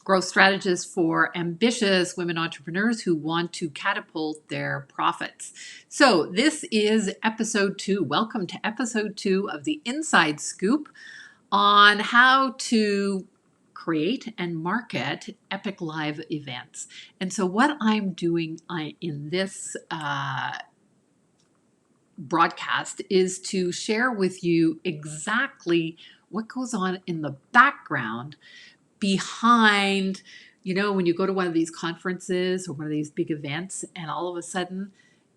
growth strategist for ambitious women entrepreneurs who want to catapult their profits. So this is episode 2. Welcome to episode 2 of the Inside Scoop on how to create and market epic live events. And so what I'm doing in this broadcast is to share with you exactly what goes on in the background behind, when you go to one of these conferences or one of these big events and all of a sudden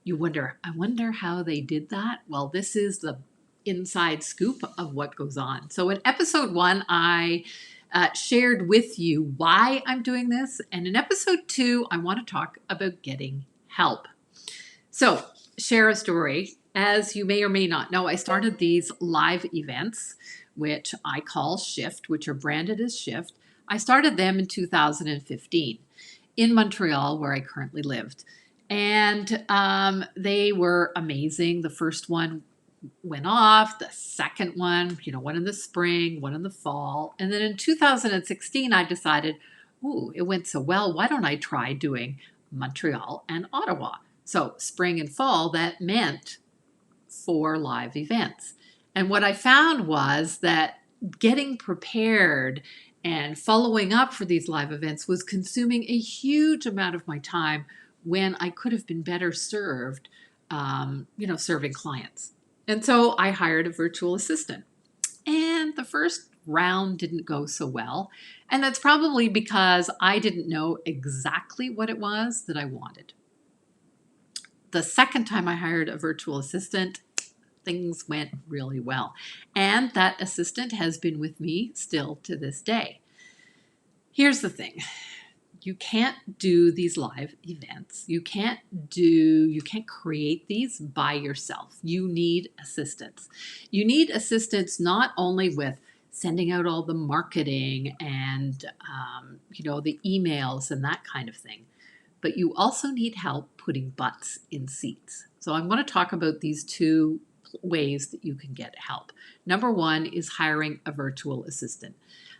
you wonder, I wonder how they did that. Well, this is the inside scoop of what goes on. So in episode 1, I shared with you why I'm doing this. And in episode 2, I want to talk about getting help. So share a story. As you may or may not know, I started these live events, which I call Shift, which are branded as Shift. I started them in 2015 in Montreal, where I currently lived. And they were amazing. The first one went off, the second one, one in the spring, one in the fall. And then in 2016, I decided, it went so well, why don't I try doing Montreal and Ottawa? So spring and fall, that meant 4 live events. And what I found was that getting prepared and following up for these live events was consuming a huge amount of my time when I could have been better served, serving clients. And so I hired a virtual assistant. And the first round didn't go so well. And that's probably because I didn't know exactly what it was that I wanted. The second time I hired a virtual assistant, things went really well. And that assistant has been with me still to this day. Here's the thing. You can't do these live events. You can't create these by yourself. You need assistance. You need assistance not only with sending out all the marketing and, the emails and that kind of thing, but you also need help putting butts in seats. So I'm going to talk about these 2 ways that you can get help. Number 1 is hiring a virtual assistant.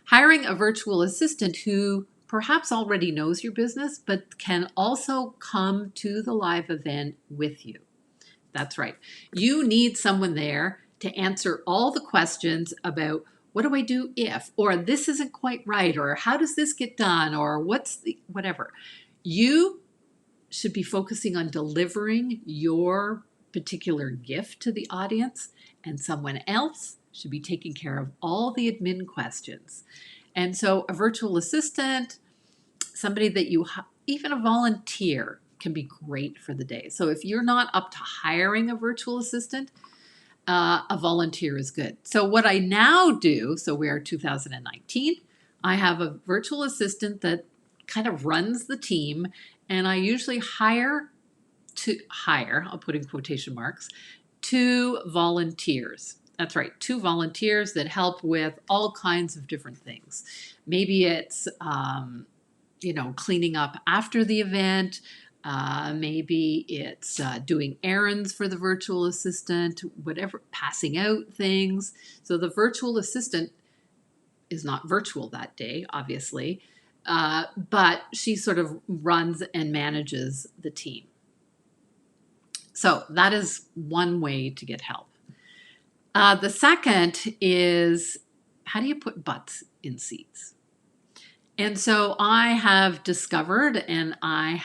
Hiring a virtual assistant who perhaps already knows your business, but can also come to the live event with you. That's right. You need someone there to answer all the questions about what do I do if, or this isn't quite right, or how does this get done, or whatever. You should be focusing on delivering your particular gift to the audience, and someone else should be taking care of all the admin questions. And so a virtual assistant, somebody that even a volunteer can be great for the day. So if you're not up to hiring a virtual assistant, a volunteer is good. So what I now do, so we are 2019, I have a virtual assistant that kind of runs the team, and I usually hire, I'll put in quotation marks, 2 volunteers. That's right, 2 volunteers that help with all kinds of different things. Maybe it's, cleaning up after the event. Maybe it's doing errands for the virtual assistant, whatever, passing out things. So the virtual assistant is not virtual that day, obviously, but she sort of runs and manages the team. So that is one way to get help. The second is, how do you put butts in seats? And so I have discovered, and I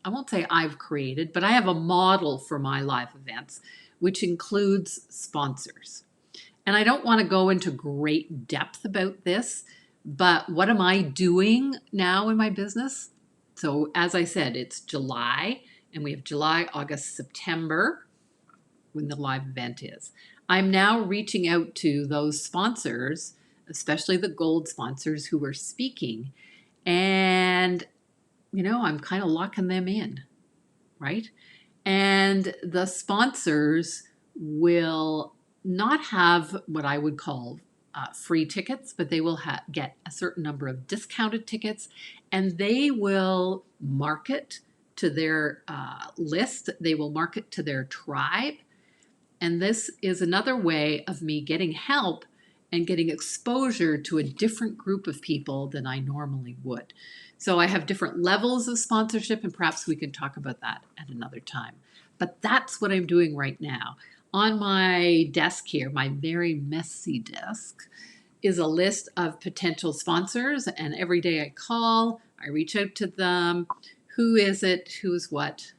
won't say I've created, but I have a model for my live events, which includes sponsors. And I don't want to go into great depth about this, but what am I doing now in my business? So as I said, it's July, and we have July, August, September, when the live event is. I'm now reaching out to those sponsors, especially the gold sponsors who are speaking, and, I'm kind of locking them in, right? And the sponsors will not have what I would call free tickets, but they will get a certain number of discounted tickets, and they will market to their list. They will market to their tribe. And this is another way of me getting help and getting exposure to a different group of people than I normally would. So I have different levels of sponsorship, and perhaps we can talk about that at another time. But that's what I'm doing right now. On my desk here, my very messy desk, is a list of potential sponsors, and every day I call, I reach out to them. Who is it? Who's what?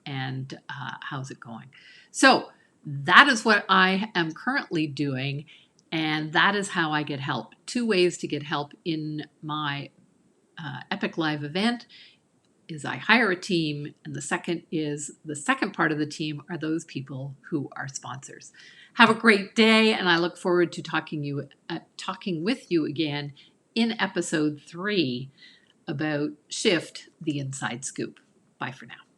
And how's it going? So that is what I am currently doing, and that is how I get help. Two ways to get help in my Epic Live event is I hire a team, and the second part of the team are those people who are sponsors. Have a great day, and I look forward to talking with you again in episode 3 about Shift, the Inside Scoop. Bye for now.